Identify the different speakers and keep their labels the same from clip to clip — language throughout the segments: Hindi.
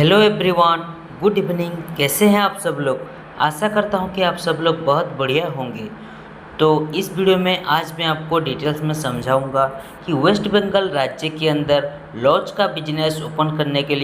Speaker 1: Hello everyone, good evening. कैसे हैं आप सब लोग। आशा करता हूं कि आप सब लोग बहुत बढ़िया होंगे। तो इस वीडियो में आज मैं आपको डिटेल्स में समझाऊंगा कि वेस्ट बंगाल राज्य के अंदर लॉज का बिजनेस ओपन करने के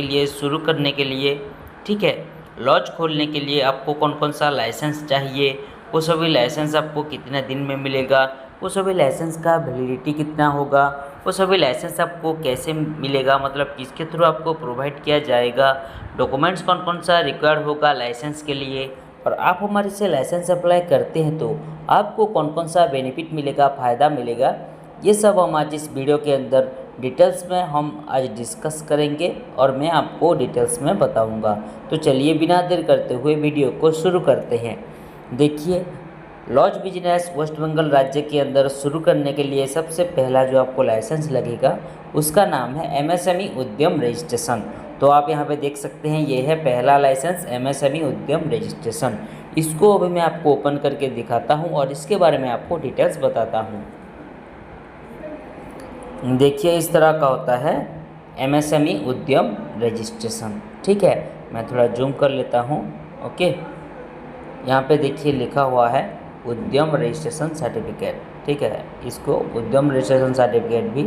Speaker 1: लिए शुरू करने के लिए, ठीक है, लॉज खोलने के लिए आपको कौन कौन सा लाइसेंस चाहिए, वो सभी लाइसेंस आपको कितने दिन में मिलेगा, वो सभी लाइसेंस का वैलिडिटी कितना होगा, वो सभी लाइसेंस आपको कैसे मिलेगा, मतलब किसके थ्रू आपको प्रोवाइड किया जाएगा, डॉक्यूमेंट्स कौन कौन सा रिक्वायर्ड होगा लाइसेंस के लिए, और आप हमारे से लाइसेंस अप्लाई करते हैं तो आपको कौन कौन सा बेनिफिट मिलेगा, फ़ायदा मिलेगा, ये सब हम आज इस वीडियो के अंदर डिटेल्स में हम आज डिस्कस करेंगे और मैं आपको डिटेल्स में बताऊंगा। तो चलिए बिना देर करते हुए वीडियो को शुरू करते हैं। देखिए, लॉज बिजनेस वेस्ट बंगाल राज्य के अंदर शुरू करने के लिए सबसे पहला जो आपको लाइसेंस लगेगा उसका नाम है एमएसएमई उद्यम रजिस्ट्रेशन। तो आप यहाँ पे देख सकते हैं, ये है पहला लाइसेंस एमएसएमई उद्यम रजिस्ट्रेशन। इसको अभी मैं आपको ओपन करके दिखाता हूँ और इसके बारे में आपको डिटेल्स बताता हूँ। देखिए, इस तरह का होता है एमएसएमई उद्यम रजिस्ट्रेशन। ठीक है, मैं थोड़ा जूम कर लेता हूँ। ओके, यहाँ पे देखिए लिखा हुआ है उद्यम रजिस्ट्रेशन सर्टिफिकेट। ठीक है, इसको उद्यम रजिस्ट्रेशन सर्टिफिकेट भी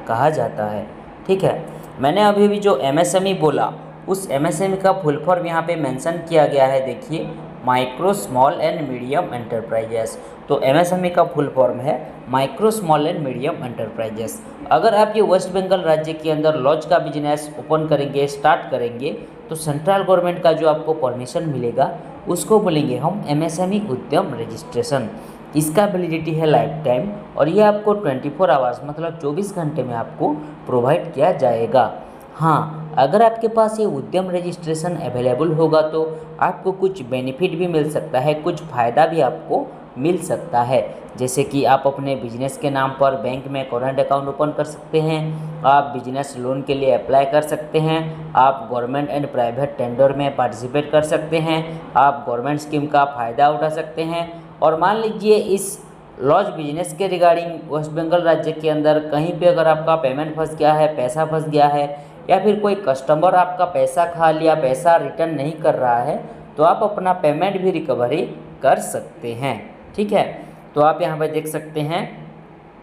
Speaker 1: कहा जाता है। ठीक है, मैंने अभी भी जो एमएसएमई बोला उस एमएसएमई का फुल फॉर्म यहाँ पे मेंशन किया गया है। देखिए, micro small and medium enterprises. तो एमएसएमई का फुल फॉर्म है micro small and medium enterprises. अगर आप ये वेस्ट बंगाल राज्य के अंदर लॉज का बिजनेस ओपन करेंगे, स्टार्ट करेंगे, तो सेंट्रल गवर्नमेंट का जो आपको परमिशन मिलेगा उसको बोलेंगे हम एमएसएमई उद्यम रजिस्ट्रेशन। इसका वैलिडिटी है लाइफ टाइम और ये आपको 24 आवर्स मतलब 24 घंटे में आपको प्रोवाइड किया जाएगा। हाँ, अगर आपके पास ये उद्यम रजिस्ट्रेशन अवेलेबल होगा तो आपको कुछ बेनिफिट भी मिल सकता है, कुछ फ़ायदा भी आपको मिल सकता है। जैसे कि आप अपने बिजनेस के नाम पर बैंक में करंट अकाउंट ओपन कर सकते हैं, आप बिजनेस लोन के लिए अप्लाई कर सकते हैं, आप गवर्नमेंट एंड प्राइवेट टेंडर में पार्टिसिपेट कर सकते हैं, आप गवर्नमेंट स्कीम का फ़ायदा उठा सकते हैं। और मान लीजिए इस लॉज बिजनेस के रिगार्डिंग वेस्ट बंगाल राज्य के अंदर कहीं पे अगर आपका पेमेंट फंस गया है, पैसा फंस गया है, या फिर कोई कस्टमर आपका पैसा खा लिया, पैसा रिटर्न नहीं कर रहा है, तो आप अपना पेमेंट भी रिकवरी कर सकते हैं। ठीक है, तो आप यहाँ पे देख सकते हैं,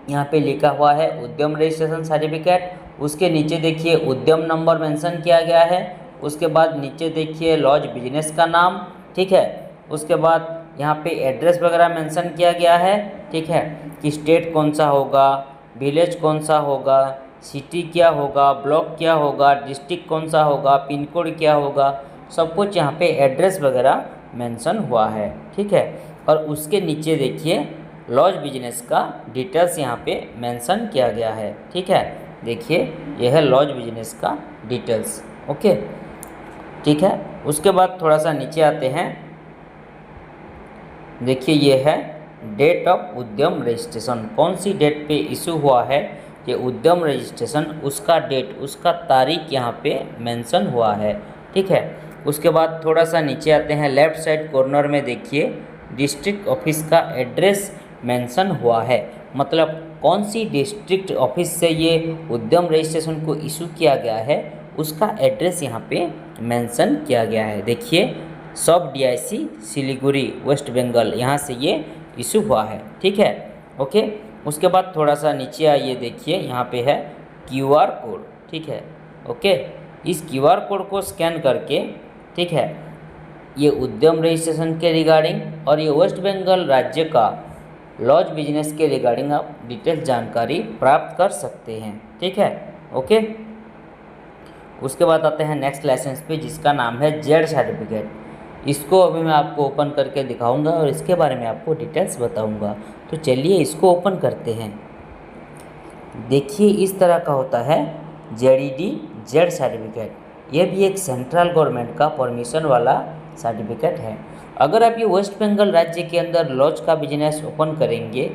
Speaker 1: यहाँ पे लिखा हुआ है उद्यम रजिस्ट्रेशन सर्टिफिकेट। उसके नीचे देखिए उद्यम नंबर मेंशन किया गया है। उसके बाद नीचे देखिए लॉज बिजनेस का नाम। ठीक है, उसके बाद यहाँ पे एड्रेस वगैरह मेंशन किया गया है। ठीक है, कि स्टेट कौन सा होगा, विलेज कौन सा होगा, सिटी क्या होगा, ब्लॉक क्या होगा, डिस्ट्रिक्ट कौन सा होगा, पिन कोड क्या होगा, सब कुछ यहाँ पे एड्रेस वगैरह मेंशन हुआ है। ठीक है, और उसके नीचे देखिए लॉज बिजनेस का डिटेल्स यहाँ पे मेंशन किया गया है। ठीक है, देखिए यह है लॉज बिजनेस का डिटेल्स। ओके, ठीक है, उसके बाद थोड़ा सा नीचे आते हैं। देखिए ये है डेट ऑफ उद्यम रजिस्ट्रेशन, कौन सी डेट पे इशू हुआ है ये उद्यम रजिस्ट्रेशन, उसका डेट, उसका तारीख यहाँ पे मेंशन हुआ है। ठीक है, उसके बाद थोड़ा सा नीचे आते हैं, लेफ़्ट साइड कॉर्नर में देखिए डिस्ट्रिक्ट ऑफिस का एड्रेस मेंशन हुआ है, मतलब कौन सी डिस्ट्रिक्ट ऑफिस से ये उद्यम रजिस्ट्रेशन को इशू किया गया है उसका एड्रेस यहाँ पे मेंशन किया गया है। देखिए सब डीआईसी सिलीगुड़ी वेस्ट बंगाल, यहाँ से ये इशू हुआ है। ठीक है, ओके, उसके बाद थोड़ा सा नीचे आइए, देखिए यहाँ पे है क्यूआर कोड। ठीक है, ओके, इस क्यूआर कोड को स्कैन करके, ठीक है, ये उद्यम रजिस्ट्रेशन के रिगार्डिंग और ये वेस्ट बंगाल राज्य का लॉज बिजनेस के रिगार्डिंग आप डिटेल जानकारी प्राप्त कर सकते हैं। ठीक है, ओके, उसके बाद आते हैं नेक्स्ट लाइसेंस पे जिसका नाम है जेड सर्टिफिकेट। इसको अभी मैं आपको ओपन करके दिखाऊंगा और इसके बारे में आपको डिटेल्स बताऊंगा। तो चलिए इसको ओपन करते हैं। देखिए इस तरह का होता है जेडईडी जेड सर्टिफिकेट। यह भी एक सेंट्रल गवर्नमेंट का परमिशन वाला सर्टिफिकेट है। अगर आप ये वेस्ट बंगाल राज्य के अंदर लॉज का बिजनेस ओपन करेंगे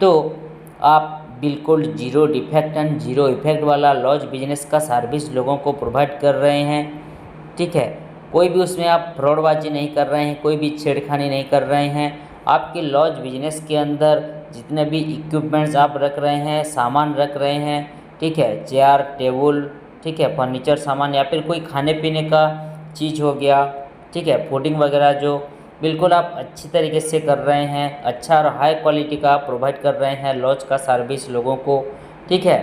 Speaker 1: तो आप बिल्कुल zero defect and zero effect वाला लॉज बिजनेस का सर्विस लोगों को प्रोवाइड कर रहे हैं। ठीक है, कोई भी उसमें आप फ्रॉडबाजी नहीं कर रहे हैं, कोई भी छेड़खानी नहीं कर रहे हैं। आपके लॉज बिजनेस के अंदर जितने भी इक्विपमेंट्स आप रख रहे हैं, सामान रख रहे हैं, ठीक है, चेयर टेबल ठीक है, फर्नीचर सामान या फिर कोई खाने पीने का चीज़ हो गया, ठीक है, फूडिंग वगैरह जो बिल्कुल आप अच्छी तरीके से कर रहे हैं, अच्छा और हाई क्वालिटी का प्रोवाइड कर रहे हैं लॉज का सर्विस लोगों को, ठीक है।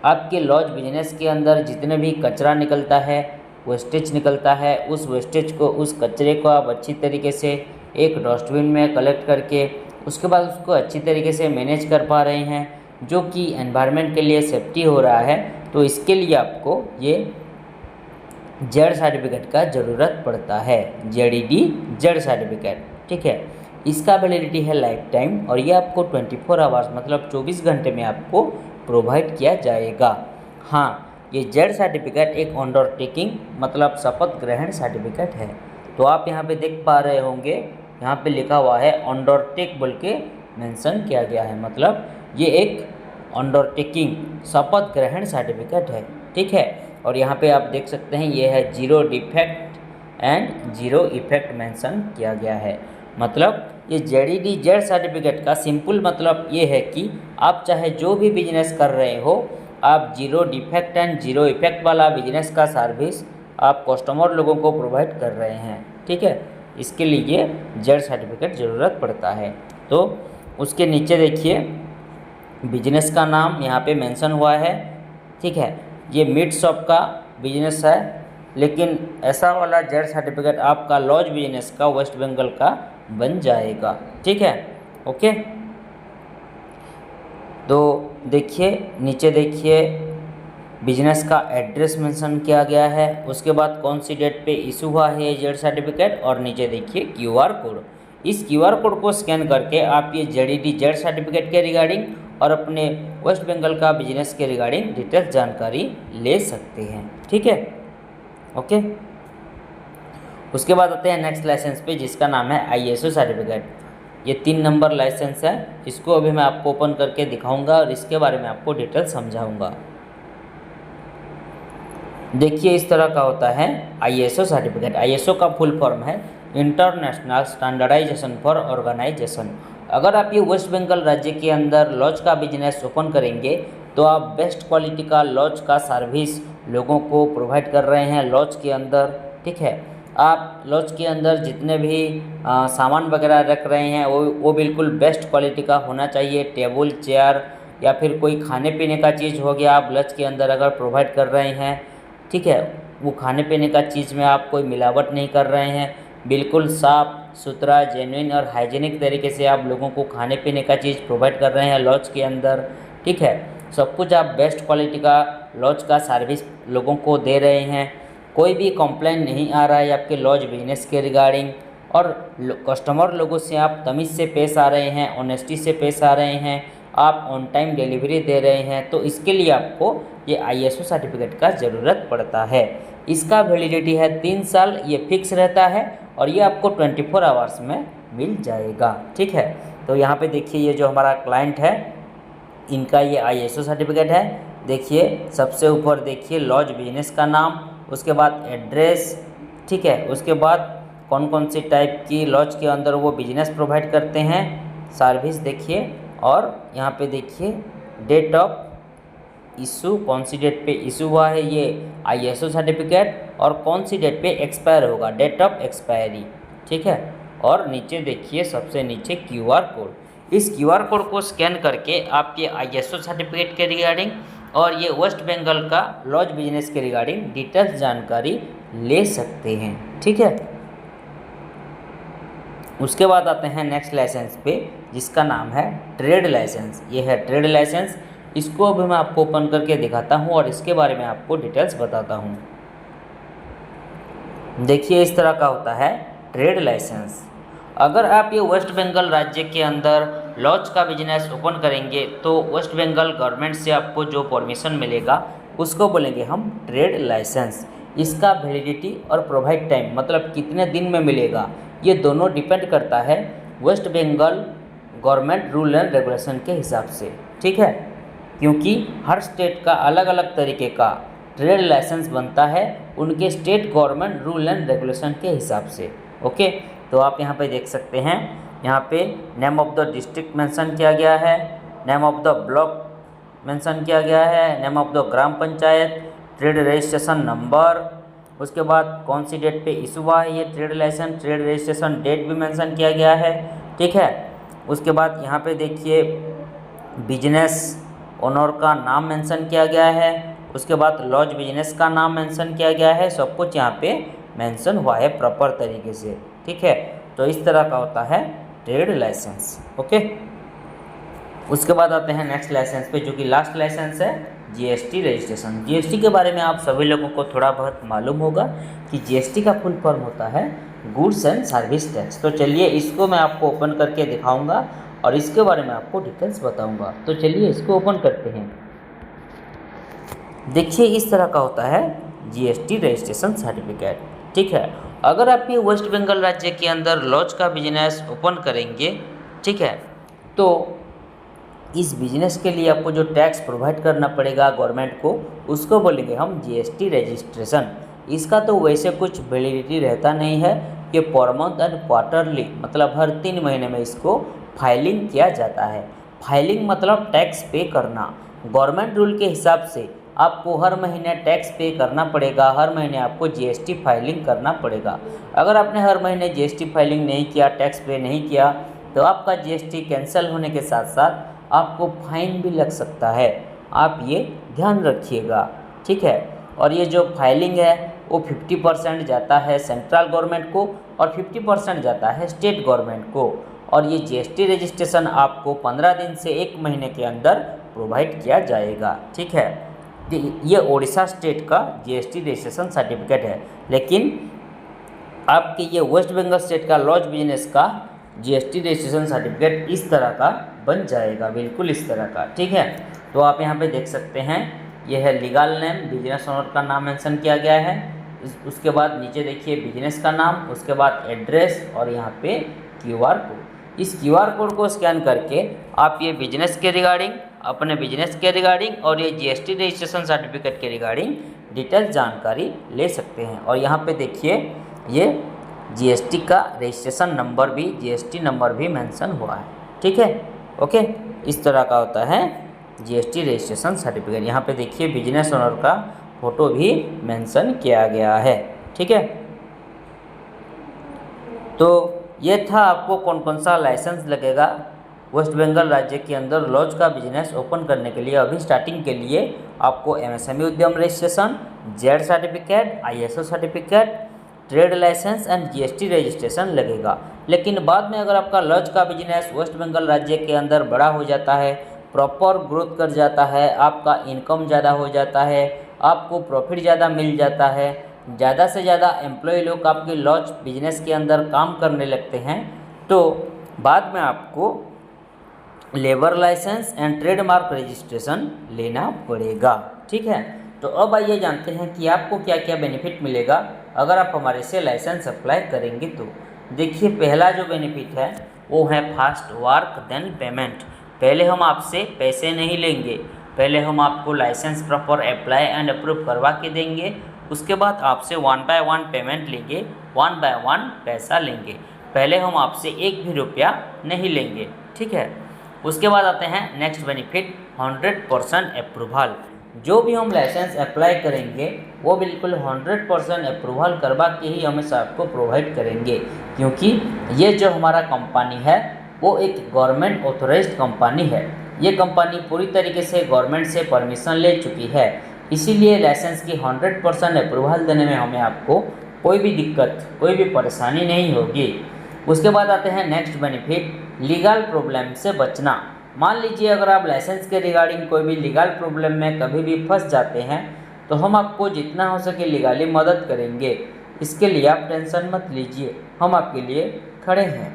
Speaker 1: आपके लॉज बिजनेस के अंदर जितने भी कचरा निकलता है, वेस्टेज निकलता है, उस वेस्टेज को, उस कचरे को आप अच्छी तरीके से एक डस्टबिन में कलेक्ट करके उसके बाद उसको अच्छी तरीके से मैनेज कर पा रहे हैं, जो कि एनवायरनमेंट के लिए सेफ्टी हो रहा है। तो इसके लिए आपको ये जेड सर्टिफिकेट का ज़रूरत पड़ता है, जेडीडी जेड सर्टिफिकेट, ठीक है। इसका वैलिडिटी है लाइफ टाइम और ये आपको 24 आवर्स मतलब 24 घंटे में आपको प्रोवाइड किया जाएगा। हाँ, ये जेड सर्टिफिकेट एक अंडरटेकिंग मतलब शपथ ग्रहण सर्टिफिकेट है। तो आप यहाँ पे देख पा रहे होंगे, यहाँ पे लिखा हुआ है अंडरटेक बोल के मेंशन किया गया है, मतलब ये एक अंडरटेकिंग शपथ ग्रहण सर्टिफिकेट है, ठीक है। और यहाँ पे आप देख सकते हैं ये है zero defect and zero effect mention किया गया है। मतलब ये जेडीडी जेड सर्टिफिकेट का सिंपल मतलब ये है कि आप चाहे जो भी बिजनेस कर रहे हो, आप zero defect and zero effect वाला बिजनेस का सर्विस आप कस्टमर लोगों को प्रोवाइड कर रहे हैं, ठीक है। इसके लिए जेड सर्टिफिकेट ज़रूरत पड़ता है। तो उसके नीचे देखिए बिजनेस का नाम यहाँ पे मेंशन हुआ है, ठीक है। ये मीट शॉप का बिजनेस है, लेकिन ऐसा वाला जेड सर्टिफिकेट आपका लॉज बिजनेस का वेस्ट बंगाल का बन जाएगा, ठीक है, ओके। तो देखिए नीचे देखिए बिजनेस का एड्रेस मेंशन किया गया है, उसके बाद कौन सी डेट पे इशू हुआ है जेड सर्टिफिकेट, और नीचे देखिए क्यूआर कोड। इस क्यूआर कोड को स्कैन करके आप ये जेडीडी जेड सर्टिफिकेट के रिगार्डिंग और अपने वेस्ट बंगाल का बिजनेस के रिगार्डिंग डिटेल्स जानकारी ले सकते हैं, ठीक है, ओके। उसके बाद आते हैं नेक्स्ट लाइसेंस पे, जिसका नाम है आईएसओ सर्टिफिकेट। ये 3 नंबर लाइसेंस है, इसको अभी मैं आपको ओपन करके दिखाऊंगा और इसके बारे में आपको डिटेल समझाऊंगा। देखिए इस तरह का होता है आईएसओ सर्टिफिकेट। आईएसओ का फुल फॉर्म है इंटरनेशनल स्टैंडर्डाइजेशन फॉर ऑर्गेनाइजेशन। अगर आप ये वेस्ट बंगाल राज्य के अंदर लॉज का बिजनेस ओपन करेंगे तो आप बेस्ट क्वालिटी का लॉज का सर्विस लोगों को प्रोवाइड कर रहे हैं लॉज के अंदर, ठीक है। आप लॉज के अंदर जितने भी सामान वगैरह रख रहे हैं वो बिल्कुल बेस्ट क्वालिटी का होना चाहिए। टेबल चेयर या फिर कोई खाने पीने का चीज़ हो गया, आप लॉज के अंदर अगर प्रोवाइड कर रहे हैं, ठीक है, वो खाने पीने का चीज़ में आप कोई मिलावट नहीं कर रहे हैं, बिल्कुल साफ़ सुथरा जेन्युइन और हाइजीनिक तरीके से आप लोगों को खाने पीने का चीज़ प्रोवाइड कर रहे हैं लॉज के अंदर, ठीक है। सब कुछ आप बेस्ट क्वालिटी का लॉज का सर्विस लोगों को दे रहे हैं, कोई भी कंप्लेंट नहीं आ रहा है आपके लॉज बिजनेस के रिगार्डिंग, और कस्टमर लोगों से आप तमीज़ से पेश आ रहे हैं, ऑनेस्टी से पेश आ रहे हैं, आप ऑन टाइम डिलीवरी दे रहे हैं। तो इसके लिए आपको ये आईएसओ सर्टिफिकेट का ज़रूरत पड़ता है। इसका वैलिडिटी है 3 साल, ये फिक्स रहता है और ये आपको 24 आवर्स में मिल जाएगा, ठीक है। तो यहाँ पे देखिए ये जो हमारा क्लाइंट है इनका ये आईएसओ सर्टिफिकेट है। देखिए सबसे ऊपर देखिए लॉज बिजनेस का नाम, उसके बाद एड्रेस, ठीक है, उसके बाद कौन कौन सी टाइप की लॉज के अंदर वो बिजनेस प्रोवाइड करते हैं सर्विस देखिए, और यहाँ पे देखिए डेट ऑफ इशू, कौन सी डेट पे इशू हुआ है ये आईएसओ सर्टिफिकेट और कौन सी डेट पे एक्सपायर होगा, डेट ऑफ एक्सपायरी, ठीक है। और नीचे देखिए सबसे नीचे क्यूआर कोड। इस क्यूआर कोड को स्कैन करके आप ये आईएसओ सर्टिफिकेट के रिगार्डिंग और ये वेस्ट बंगाल का लॉज बिजनेस के रिगार्डिंग डिटेल्स जानकारी ले सकते हैं, ठीक है। उसके बाद आते हैं नेक्स्ट लाइसेंस पे, जिसका नाम है ट्रेड लाइसेंस। ये है ट्रेड लाइसेंस, इसको अभी मैं आपको ओपन करके दिखाता हूँ और इसके बारे में आपको डिटेल्स बताता हूँ। देखिए इस तरह का होता है ट्रेड लाइसेंस। अगर आप ये वेस्ट बंगाल राज्य के अंदर लॉज का बिजनेस ओपन करेंगे तो वेस्ट बंगाल गवर्नमेंट से आपको जो परमिशन मिलेगा उसको बोलेंगे हम ट्रेड लाइसेंस। इसका वैलिडिटी और प्रोवाइड टाइम मतलब कितने दिन में मिलेगा, ये दोनों डिपेंड करता है West Bengal government rule and regulation के हिसाब से, ठीक है। क्योंकि हर स्टेट का अलग अलग तरीके का ट्रेड लाइसेंस बनता है उनके state government rule and regulation के हिसाब से, ओके। तो आप यहाँ पे देख सकते हैं, यहाँ पे name of the district mention किया गया है, name of the block mention किया गया है, name of the gram panchayat, trade registration number, उसके बाद कौन सी डेट पे इशू हुआ है ये trade licence, trade registration date भी मेंशन किया गया है, ठीक है। उसके बाद यहाँ पे देखिए बिजनेस ओनर का नाम मेंशन किया गया है, उसके बाद लॉज बिजनेस का नाम मेंशन किया गया है, सब कुछ यहाँ पे मेंशन हुआ है प्रॉपर तरीके से, ठीक है। तो इस तरह का होता है ट्रेड लाइसेंस, ओके। उसके बाद आते हैं नेक्स्ट लाइसेंस पे, जो कि लास्ट लाइसेंस है जीएसटी रजिस्ट्रेशन। जीएसटी के बारे में आप सभी लोगों को थोड़ा बहुत मालूम होगा कि जीएसटी का फुल फॉर्म होता है गुड्स एंड सर्विस टैक्स। तो चलिए इसको मैं आपको ओपन करके दिखाऊंगा और इसके बारे में आपको डिटेल्स बताऊंगा। तो चलिए इसको ओपन करते हैं। देखिए इस तरह का होता है जीएसटी रजिस्ट्रेशन सर्टिफिकेट, ठीक है। अगर आप ये वेस्ट बंगाल राज्य के अंदर लॉज का बिजनेस ओपन करेंगे, ठीक है, तो इस बिजनेस के लिए आपको जो टैक्स प्रोवाइड करना पड़ेगा गवर्नमेंट को, उसको बोलेंगे हम जीएसटी रजिस्ट्रेशन। इसका तो वैसे कुछ वैलिडिटी रहता नहीं है कि पर मंथ एंड क्वार्टरली, मतलब हर 3 महीने में इसको फाइलिंग किया जाता है। फाइलिंग मतलब टैक्स पे करना। गवर्नमेंट रूल के हिसाब से आपको हर महीने टैक्स पे करना पड़ेगा, हर महीने आपको जीएसटी फाइलिंग करना पड़ेगा। अगर आपने हर महीने जीएसटी फाइलिंग नहीं किया, टैक्स पे नहीं किया, तो आपका जीएसटी कैंसिल होने के साथ साथ आपको फाइन भी लग सकता है। आप ये ध्यान रखिएगा, ठीक है। और ये जो फाइलिंग है वो 50% जाता है सेंट्रल गवर्नमेंट को और 50% जाता है स्टेट गवर्नमेंट को। और ये जीएसटी रजिस्ट्रेशन आपको 15 दिन से 1 महीने के अंदर प्रोवाइड किया जाएगा, ठीक है। ये उड़ीसा स्टेट का जीएसटी रजिस्ट्रेशन सर्टिफिकेट है, लेकिन आपके ये वेस्ट बंगाल स्टेट का लॉज बिजनेस का जीएसटी रजिस्ट्रेशन सर्टिफिकेट इस तरह का बन जाएगा, बिल्कुल इस तरह का, ठीक है। तो आप यहाँ पे देख सकते हैं, यह है लीगल नेम, बिजनेस ओनर का नाम मेंशन किया गया है। उसके बाद नीचे देखिए बिजनेस का नाम, उसके बाद एड्रेस और यहाँ पे क्यूआर कोड। इस क्यूआर कोड को स्कैन करके आप ये बिजनेस के रिगार्डिंग, अपने बिजनेस के रिगार्डिंग और ये जीएसटी रजिस्ट्रेशन सर्टिफिकेट के रिगार्डिंग डिटेल जानकारी ले सकते हैं। और यहाँ पे देखिए ये जीएसटी का रजिस्ट्रेशन नंबर भी, जीएसटी नंबर भी मेंशन हुआ है, ठीक है, ओके। इस तरह का होता है जीएसटी रजिस्ट्रेशन सर्टिफिकेट। यहाँ पे देखिए बिजनेस ओनर का फ़ोटो भी मेंशन किया गया है, ठीक है। तो ये था आपको कौन कौन सा लाइसेंस लगेगा वेस्ट बंगाल राज्य के अंदर लॉज का बिजनेस ओपन करने के लिए। अभी स्टार्टिंग के लिए आपको MSME Udyam registration, ZED certificate, ISO certificate, trade licence and GST registration लगेगा। लेकिन बाद में अगर आपका लॉज का बिजनेस वेस्ट बंगाल राज्य के अंदर बड़ा हो जाता है, प्रॉपर ग्रोथ कर जाता है, आपका इनकम ज़्यादा हो जाता है, आपको प्रॉफिट ज़्यादा मिल जाता है, ज़्यादा से ज़्यादा एम्प्लॉय लोग आपके लॉज बिजनेस के अंदर काम करने लगते हैं, तो बाद में आपको labour licence and trademark registration लेना पड़ेगा, ठीक है। तो अब आइए जानते हैं कि आपको क्या क्या बेनिफिट मिलेगा अगर आप हमारे से लाइसेंस अप्लाई करेंगे। तो देखिए पहला जो बेनिफिट है वो है फास्ट वर्क देन पेमेंट। पहले हम आपसे पैसे नहीं लेंगे, पहले हम आपको licence proper apply and approve करवा के देंगे, उसके बाद आपसे 1 बाय 1 पेमेंट लेंगे, 1 बाय 1 पैसा लेंगे। पहले हम आपसे 1 भी रुपया नहीं लेंगे, ठीक है। उसके बाद आते हैं नेक्स्ट बेनिफिट 100% अप्रूवल। जो भी हम लाइसेंस अप्लाई करेंगे वो बिल्कुल 100% अप्रूवल करवा के ही हमेशा आपको प्रोवाइड करेंगे, क्योंकि ये जो हमारा कंपनी है वो एक गवर्नमेंट ऑथोराइज्ड कंपनी है। ये कंपनी पूरी तरीके से गवर्नमेंट से परमिशन ले चुकी है, इसीलिए लाइसेंस की 100% अप्रूवल देने में हमें आपको कोई भी दिक्कत, कोई भी परेशानी नहीं होगी। उसके बाद आते हैं नेक्स्ट बेनिफिट लीगल प्रॉब्लम से बचना। मान लीजिए अगर आप लाइसेंस के रिगार्डिंग कोई भी लीगल प्रॉब्लम में कभी भी फंस जाते हैं तो हम आपको जितना हो सके लीगली मदद करेंगे। इसके लिए आप टेंशन मत लीजिए, हम आपके लिए खड़े हैं।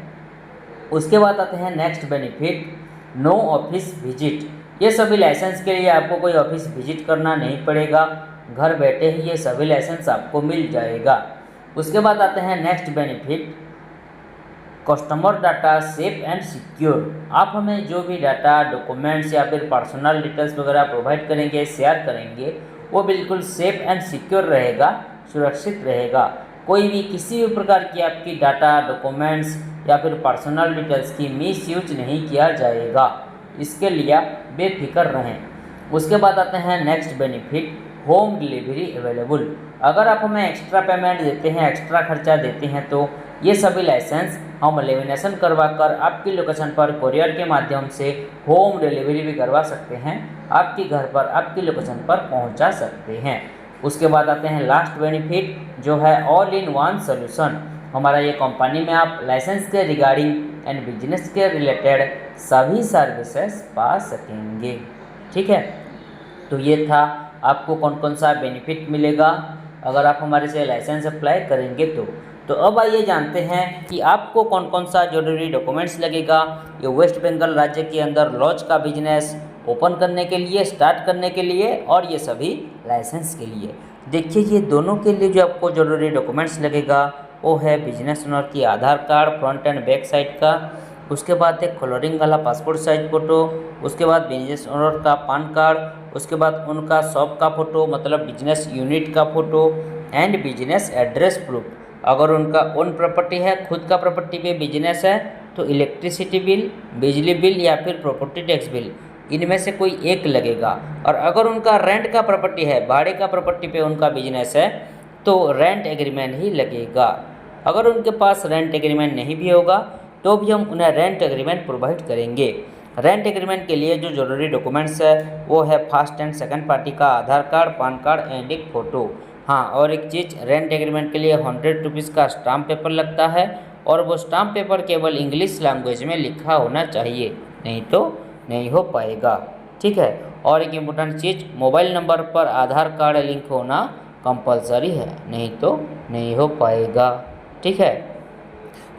Speaker 1: उसके बाद आते हैं next benefit no office visit. ये सभी लाइसेंस के लिए आपको कोई ऑफिस विजिट करना नहीं पड़ेगा, घर बैठे ही ये सभी लाइसेंस आपको मिल जाएगा। उसके बाद आते हैं next benefit customer data safe and secure. आप हमें जो भी डाटा, डॉक्यूमेंट्स या फिर पर्सनल डिटेल्स वगैरह प्रोवाइड करेंगे, शेयर करेंगे, वो बिल्कुल सेफ एंड सिक्योर रहेगा, सुरक्षित रहेगा। कोई भी किसी भी प्रकार की आपकी डाटा, डॉक्यूमेंट्स या फिर पर्सनल डिटेल्स की मिसयूज नहीं किया जाएगा, इसके लिए आप बेफिक्र रहें। उसके बाद आते हैं next benefit home delivery available. अगर आप हमें एक्स्ट्रा पेमेंट देते हैं, एक्स्ट्रा खर्चा देते हैं, तो ये सभी लाइसेंस हम लेमिनेशन करवा कर आपकी लोकेशन पर कोरियर के माध्यम से होम डिलीवरी भी करवा सकते हैं, आपके घर पर, आपकी लोकेशन पर पहुंचा सकते हैं। उसके बाद आते हैं लास्ट बेनिफिट, जो है ऑल इन वन सोल्यूशन। हमारा ये कंपनी में आप लाइसेंस के रिगार्डिंग एंड बिजनेस के रिलेटेड सभी सर्विसेज पा सकेंगे। ठीक है, तो ये था आपको कौन कौन सा बेनिफिट मिलेगा अगर आप हमारे से लाइसेंस अप्लाई करेंगे तो अब आइए जानते हैं कि आपको कौन कौन सा जरूरी डॉक्यूमेंट्स लगेगा ये वेस्ट बंगाल राज्य के अंदर लॉज का बिजनेस ओपन करने के लिए, स्टार्ट करने के लिए और ये सभी लाइसेंस के लिए। देखिए, ये दोनों के लिए जो आपको जरूरी डॉक्यूमेंट्स लगेगा वो है बिजनेस ओनर की Aadhaar card front and back side का, उसके बाद एक कलरिंग वाला पासपोर्ट साइज फ़ोटो, उसके बाद बिजनेस ओनर का पान कार्ड, उसके बाद उनका शॉप का फ़ोटो मतलब बिजनेस यूनिट का photo and business address proof. अगर उनका ओन प्रॉपर्टी है, खुद का प्रॉपर्टी पे बिजनेस है, तो इलेक्ट्रिसिटी बिल, बिजली बिल या फिर प्रॉपर्टी टैक्स बिल, इनमें से कोई एक लगेगा। और अगर उनका रेंट का प्रॉपर्टी है, भाड़े का प्रॉपर्टी पे उनका बिजनेस है, तो रेंट एग्रीमेंट ही लगेगा। अगर उनके पास रेंट एग्रीमेंट नहीं भी होगा तो भी हम उन्हें रेंट एग्रीमेंट प्रोवाइड करेंगे। रेंट एग्रीमेंट के लिए जो जरूरी डॉक्यूमेंट्स है वो है फर्स्ट एंड सेकंड पार्टी का आधार कार्ड, पान कार्ड एंड एक फ़ोटो। हाँ, और एक चीज़, रेंट एग्रीमेंट के लिए 100 रुपीज़ का स्टाम्प पेपर लगता है और वो स्टाम्प पेपर केवल इंग्लिश लैंग्वेज में लिखा होना चाहिए, नहीं तो नहीं हो पाएगा। ठीक है, और एक इम्पोर्टेंट चीज़, मोबाइल नंबर पर आधार कार्ड लिंक होना कंपलसरी है, नहीं तो नहीं हो पाएगा। ठीक है,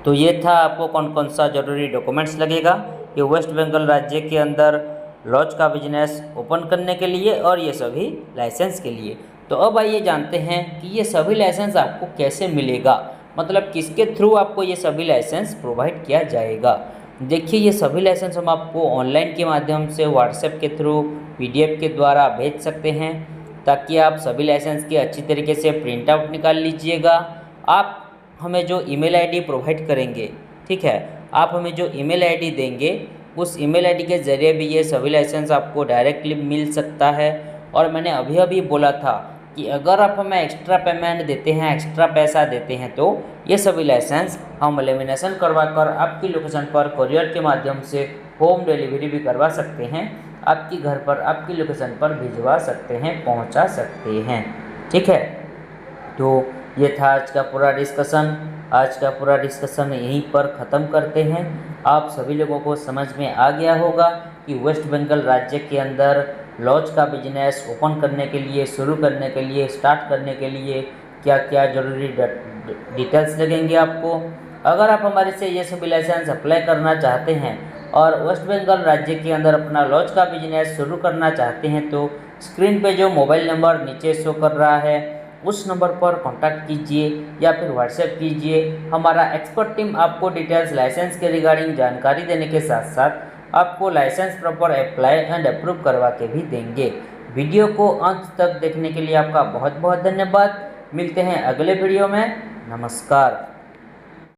Speaker 1: तो ये था आपको कौन कौन सा जरूरी डॉक्यूमेंट्स लगेगा ये वेस्ट बंगाल राज्य के अंदर लॉज का बिजनेस ओपन करने के लिए और ये सभी लाइसेंस के लिए। तो अब आइए जानते हैं कि ये सभी लाइसेंस आपको कैसे मिलेगा, मतलब किसके थ्रू आपको ये सभी लाइसेंस प्रोवाइड किया जाएगा। देखिए, ये सभी लाइसेंस हम आपको ऑनलाइन के माध्यम से व्हाट्सएप के थ्रू PDF के द्वारा भेज सकते हैं, ताकि आप सभी लाइसेंस की अच्छी तरीके से प्रिंट आउट निकाल लीजिएगा। आप हमें जो ईमेल आईडी प्रोवाइड करेंगे, ठीक है, आप हमें जो ईमेल आईडी देंगे उस ईमेल आईडी के ज़रिए भी ये सभी लाइसेंस आपको डायरेक्टली मिल सकता है। और मैंने अभी अभी बोला था कि अगर आप हमें एक्स्ट्रा पेमेंट देते हैं, एक्स्ट्रा पैसा देते हैं, तो ये सभी लाइसेंस हम लेमिनेशन करवा कर आपकी लोकेशन पर कोरियर के माध्यम से होम डिलीवरी भी करवा सकते हैं, आपकी घर पर, आपकी लोकेशन पर भिजवा सकते हैं, पहुंचा सकते हैं। ठीक है, तो ये था आज का पूरा डिस्कशन। आज का पूरा डिस्कशन यहीं पर ख़त्म करते हैं। आप सभी लोगों को समझ में आ गया होगा कि वेस्ट बंगाल राज्य के अंदर लॉज का बिजनेस ओपन करने के लिए, शुरू करने के लिए, स्टार्ट करने के लिए क्या क्या जरूरी डिटेल्स लगेंगे आपको। अगर आप हमारे से ये सभी लाइसेंस अप्लाई करना चाहते हैं और वेस्ट बंगाल राज्य के अंदर अपना लॉज का बिजनेस शुरू करना चाहते हैं, तो स्क्रीन पे जो मोबाइल नंबर नीचे शो कर रहा है उस नंबर पर कांटेक्ट कीजिए या फिर व्हाट्सएप कीजिए। हमारा एक्सपर्ट टीम आपको डिटेल्स लाइसेंस के रिगार्डिंग जानकारी देने के साथ साथ आपको licence proper apply and approve करवा के भी देंगे। वीडियो को अंत तक देखने के लिए आपका बहुत बहुत धन्यवाद। मिलते हैं अगले वीडियो में। नमस्कार।